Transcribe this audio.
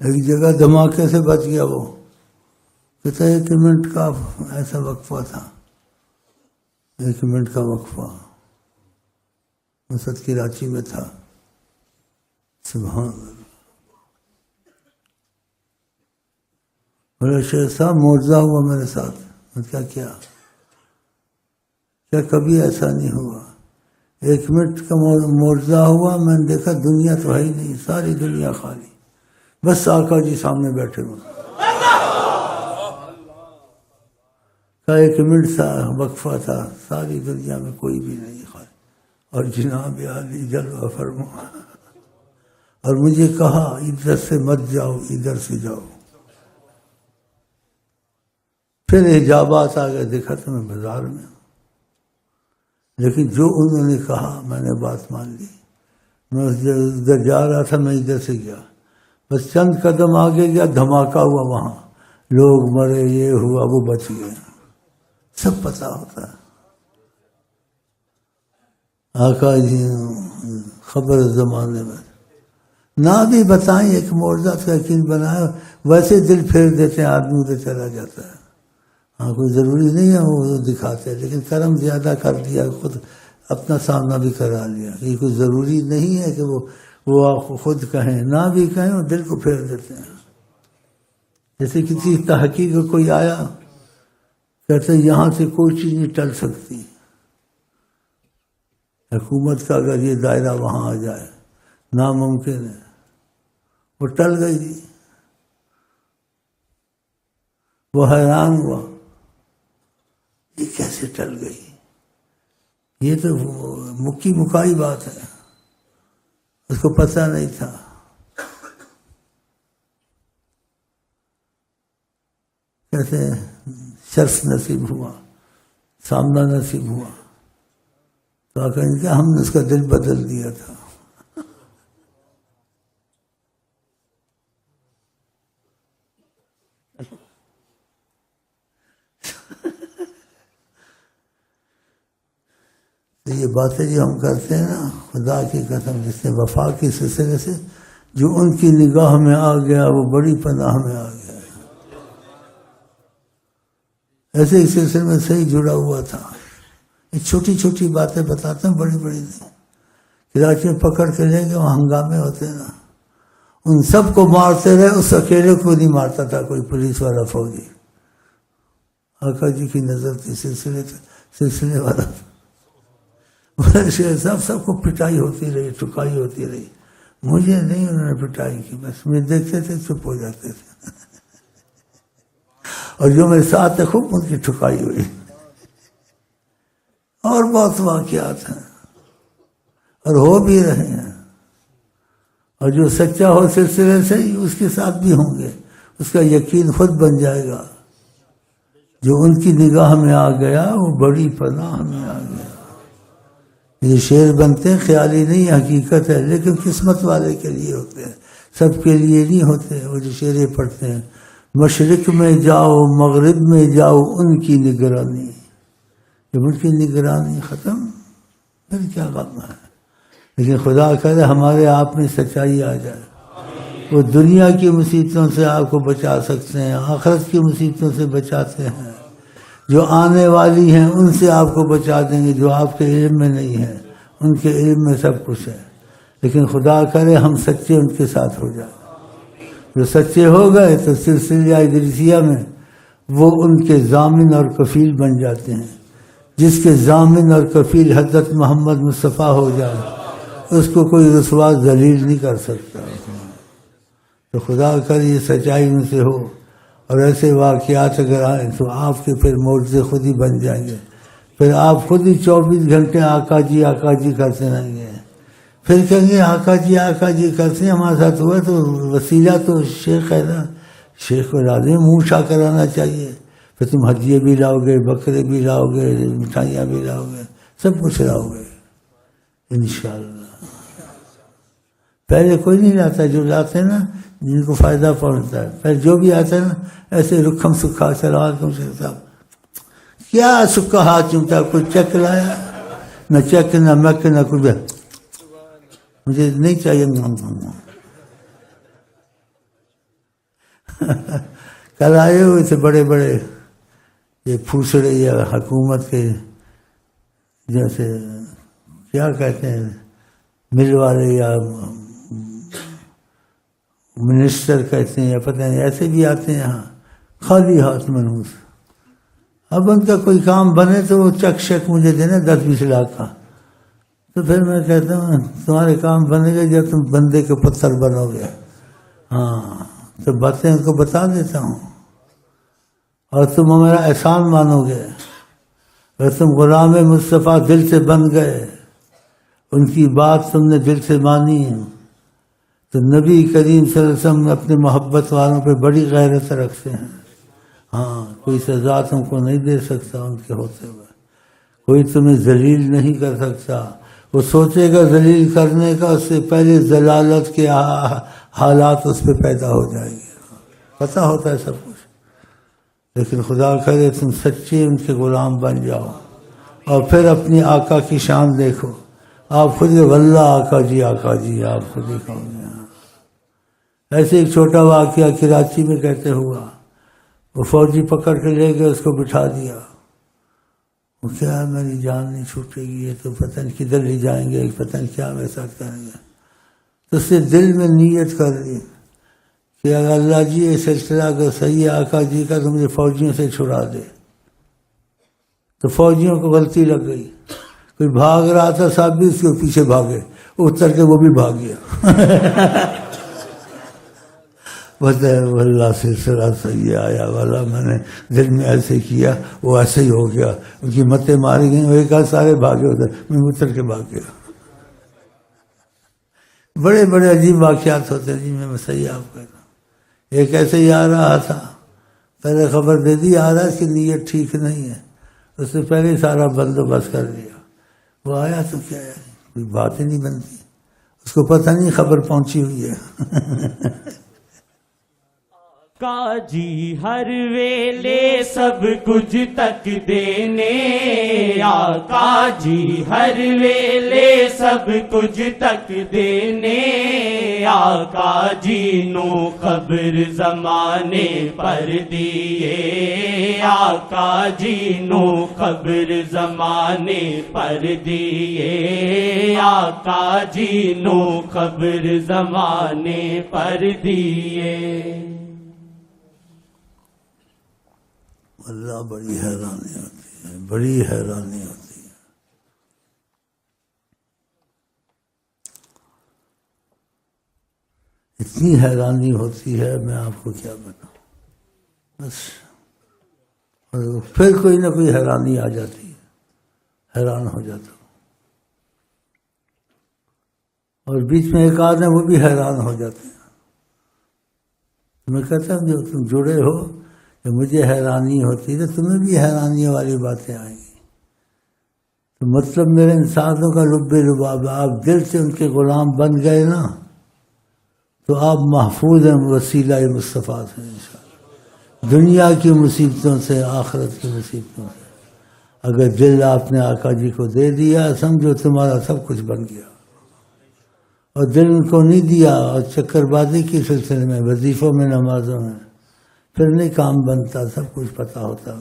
ایک جگہ دھماکے سے بچ گیا وہ، کہتا ہے 1 منٹ کا ایسا وقفہ تھا، 1 منٹ کا وقفہ مسجد کراچی میں تھا. سبحان اللہ. بولے شیخ صاحب معجزہ ہوا میرے ساتھ. میں کیا کبھی ایسا نہیں ہوا؟ 1 منٹ کا معجزہ ہوا، میں نے دیکھا دنیا تو ہے ہی نہیں، ساری دنیا خالی، بس آقا جی سامنے بیٹھے ہوئے. 1 منٹ سا وقفہ تھا، ساری دنیا میں کوئی بھی نہیں خالی، اور جناب عالی جلوہ فرما. اور مجھے کہا ادھر سے مت جاؤ، ادھر سے جاؤ. پھر حجابات آ گئے، دیکھا تو میں بازار میں ہوں، لیکن جو انہوں نے کہا میں نے بات مان لی. میں ادھر جا رہا تھا، میں ادھر سے گیا، بس چند قدم آگے گیا، دھماکہ ہوا، وہاں لوگ مرے، یہ ہوا، وہ بچ گئے. سب پتہ ہوتا ہے. آقا جی خبر زمانے میں نہ بھی بتائیں، ایک معجزہ کا یقین بنائے، ویسے دل پھیر دیتے ہیں، آدمی ادھر چلا جاتا ہے. ہاں کوئی ضروری نہیں ہے وہ دکھاتے، لیکن کرم زیادہ کر دیا، خود اپنا سامنا بھی کرا لیا. یہ کوئی ضروری نہیں ہے کہ وہ خود کہیں، نہ بھی کہیں، وہ دل کو پھیر دیتے ہیں. جیسے کسی تحقیق کا کوئی آیا، کہتے ہیں یہاں سے کوئی چیز نہیں ٹل سکتی، حکومت کا اگر یہ دائرہ وہاں آ جائے ناممکن ہے. وہ ٹل گئی. وہ حیران ہوا، یہ کیسے ٹل گئی؟ یہ تو مکی مکائی بات ہے، اس کو پتہ نہیں تھا. کیسے شرف نصیب ہوا، سامنا نصیب ہوا، تو آقا نے کہا ہم نے اس کا دل بدل دیا تھا. تو یہ باتیں جو ہم کرتے ہیں نا، خدا کی قسم، جس نے وفا کے سلسلے سے جو ان کی نگاہ میں آ گیا وہ بڑی پناہ میں آ گیا. ایسے ہی سلسلے میں صحیح جڑا ہوا تھا. یہ چھوٹی چھوٹی باتیں بتاتے ہیں، بڑی بڑی نہیں. کراچی میں پکڑ کے لے گئے، وہاں ہنگامے ہوتے نا، ان سب کو مارتے رہے، اس اکیلے کو نہیں مارتا تھا کوئی پولیس والا فوجی. آقا جی کی نظر تھی سلسلے والا. شیخ صاحب سب کو پٹائی ہوتی رہی، ٹکائی ہوتی رہی، مجھے نہیں انہوں نے پٹائی کی، بس میں دیکھتے تھے چپ ہو جاتے تھے. اور جو میرے ساتھ تھے خوب ان کی ٹھکائی ہوئی. اور بہت واقعات ہیں اور ہو بھی رہے ہیں. اور جو سچا ہو سلسلے سے اس کے ساتھ بھی ہوں گے، اس کا یقین خود بن جائے گا. جو ان کی نگاہ میں آ گیا وہ بڑی پناہ میں آ گیا. یہ شعر بنتے ہیں، خیالی نہیں، حقیقت ہے، لیکن قسمت والے کے لیے ہوتے ہیں، سب کے لیے نہیں ہوتے. وہ جو شعریں پڑھتے ہیں، مشرق میں جاؤ مغرب میں جاؤ ان کی نگرانی، جب ان کی نگرانی ختم پھر کیا غم ہے. لیکن خدا کرے ہمارے آپ میں سچائی آ جائے. وہ دنیا کی مصیبتوں سے آپ کو بچا سکتے ہیں، آخرت کی مصیبتوں سے بچاتے ہیں. جو آنے والی ہیں ان سے آپ کو بچا دیں گے، جو آپ کے علم میں نہیں ہے، ان کے علم میں سب کچھ ہے. لیکن خدا کرے ہم سچے ان کے ساتھ ہو جائیں. جو سچے ہو گئے تو سلسلہ ادریسیہ میں وہ ان کے ضامن اور کفیل بن جاتے ہیں. جس کے ضامن اور کفیل حضرت محمد مصطفیٰ ہو جائے اس کو کوئی رسوا ذلیل نہیں کر سکتا. تو خدا کر یہ سچائی ان سے ہو، اور ایسے واقعات اگر آئیں تو آپ کے پھر معجزے خود ہی بن جائیں گے. پھر آپ خود ہی 24 گھنٹے آقا جی کرتے رہیں گے. پھر کہیں گے آقا جی کرتے ہیں، ہمارے ساتھ ہوا تو وسیلہ تو شیخ ہے نا، شیخ کو لازمی منہ شا کرانا چاہیے. پھر تم ہدیے بھی لاؤ گے، بکرے بھی لاؤ گے، مٹھائیاں بھی لاؤ گے، سب کچھ لاؤ گے انشاءاللہ. پہلے کوئی نہیں لاتا، جو لاتے ہیں نا جن کو فائدہ پہنچتا ہے. پھر جو بھی آتا ہے نا ایسے رکھم سکھا سلام شیخ صاحب کیا سکھا ہاتھ چومتا، کوئی چیک لایا؟ نہ چیک نہ میک نہ کوئی، مجھے نہیں چاہیے. کل آئے ہوئے تھے بڑے بڑے یہ پھوسڑے یا حکومت کے جیسے کیا کہتے ہیں مل والے یا منسٹر کہتے ہیں یا پتہ نہیں ایسے بھی آتے ہیں یہاں خالی ہاتھ منحوس. اب ان کا کوئی کام بنے تو وہ چک شک مجھے دینا 10-20 لاکھ کا. تو پھر میں کہتا ہوں تمہارے کام بنے گا جب تم بندے کے پتھر بنو گے. ہاں تو باتیں ان کو بتا دیتا ہوں اور تم ہمارا احسان مانو گے. اگر تم غلام مصطفیٰ دل سے بن گئے, ان کی بات تم نے دل سے مانی, تو نبی کریم صلی اللہ علیہ وسلم اپنے محبت والوں پہ بڑی غیرت رکھتے ہیں. ہاں کوئی سزا تم کو نہیں دے سکتا ان کے ہوتے ہوئے, کوئی تمہیں ذلیل نہیں کر سکتا. وہ سوچے گا ذلیل کرنے کا, اس سے پہلے ضلالت کے حالات اس پہ پیدا ہو جائیں گے. پتہ ہوتا ہے سب کچھ, لیکن خدا کرے تم سچے ان کے غلام بن جاؤ اور پھر اپنی آقا کی شان دیکھو. آپ خود واللہ آقا جی آپ خود ہی کہو گے. ایسے ایک چھوٹا واقعہ کراچی میں کہتے ہوا, وہ فوجی پکڑ کے لے گئے, اس کو بٹھا دیا. وہ کیا میری جان نہیں چھوٹے گی, یہ تو پتہ نہیں کدھر لے جائیں گے, پتہ نہیں کیا میرے ساتھ کریں گے. تو اس نے دل میں نیت کر لی کہ اگر اللہ جی یہ سلسلہ اگر صحیح ہے آقا جی کا تو مجھے فوجیوں سے چھڑا دے. تو فوجیوں کو غلطی لگ گئی, کوئی بھاگ رہا تھا, صاحب بھی اس کے پیچھے بھاگے, اتر کے وہ بھی بھاگ گیا. بتائے اللہ سلسلہ صحیح آیا والا, میں نے دل میں ایسے کیا وہ ایسے ہی ہو گیا. ان کی متیں ماری گئیں, وہ ایک آدھ سارے بھاگے ادھر, میں اتر کے بھاگ گیا. بڑے بڑے عجیب واقعات ہوتے ہیں جی. میں صحیح آپ کہہ رہا ہوں. ایک ایسے ہی آ رہا تھا, پہلے خبر دے دی آ رہا ہے اس کی نیت ٹھیک نہیں ہے, اس سے پہلے سارا بندوبست کر لیا. وہ آیا تو کیا ہے, کوئی بات ہی نہیں بنتی, اس کو پتہ نہیں خبر پہنچی ہوئی ہے. آقا جی ہر ویلے سب کچھ تک دینے, آقا جی ہر ویلے سب کچھ تک دینے, آقا جی نو خبر زمانے پر دیے, آقا جی نو خبر زمانے پر دیے, آقا جی نو خبر زمانے پر دیے. اللہ بڑی حیرانی ہوتی ہے, بڑی حیرانی ہوتی ہے. اتنی حیرانی ہوتی ہے میں آپ کو کیا بتاؤں. بس پھر کوئی نہ کوئی حیرانی آ جاتی ہے, حیران ہو جاتا ہوں. اور بیچ میں ایک آدھ ہے وہ بھی حیران ہو جاتے ہیں. میں کہتا ہوں جو تم جڑے ہو, مجھے حیرانی ہوتی ہے, تو تمہیں بھی حیرانی والی باتیں آئیں گی. تو مطلب میرے انسانوں کا لب لباب, آپ دل سے ان کے غلام بن گئے نا, تو آپ محفوظ ہیں وسیلہ مصطفیٰ سے انشاءاللہ, دنیا کی مصیبتوں سے, آخرت کی مصیبتوں سے. اگر دل آپ نے آقا جی کو دے دیا, سمجھو تمہارا سب کچھ بن گیا. اور دل ان کو نہیں دیا اور چکر بازی کے سلسلے میں, وظیفوں میں, نمازوں میں, پھر نہیں کام بنتا. سب کچھ پتہ ہوتا.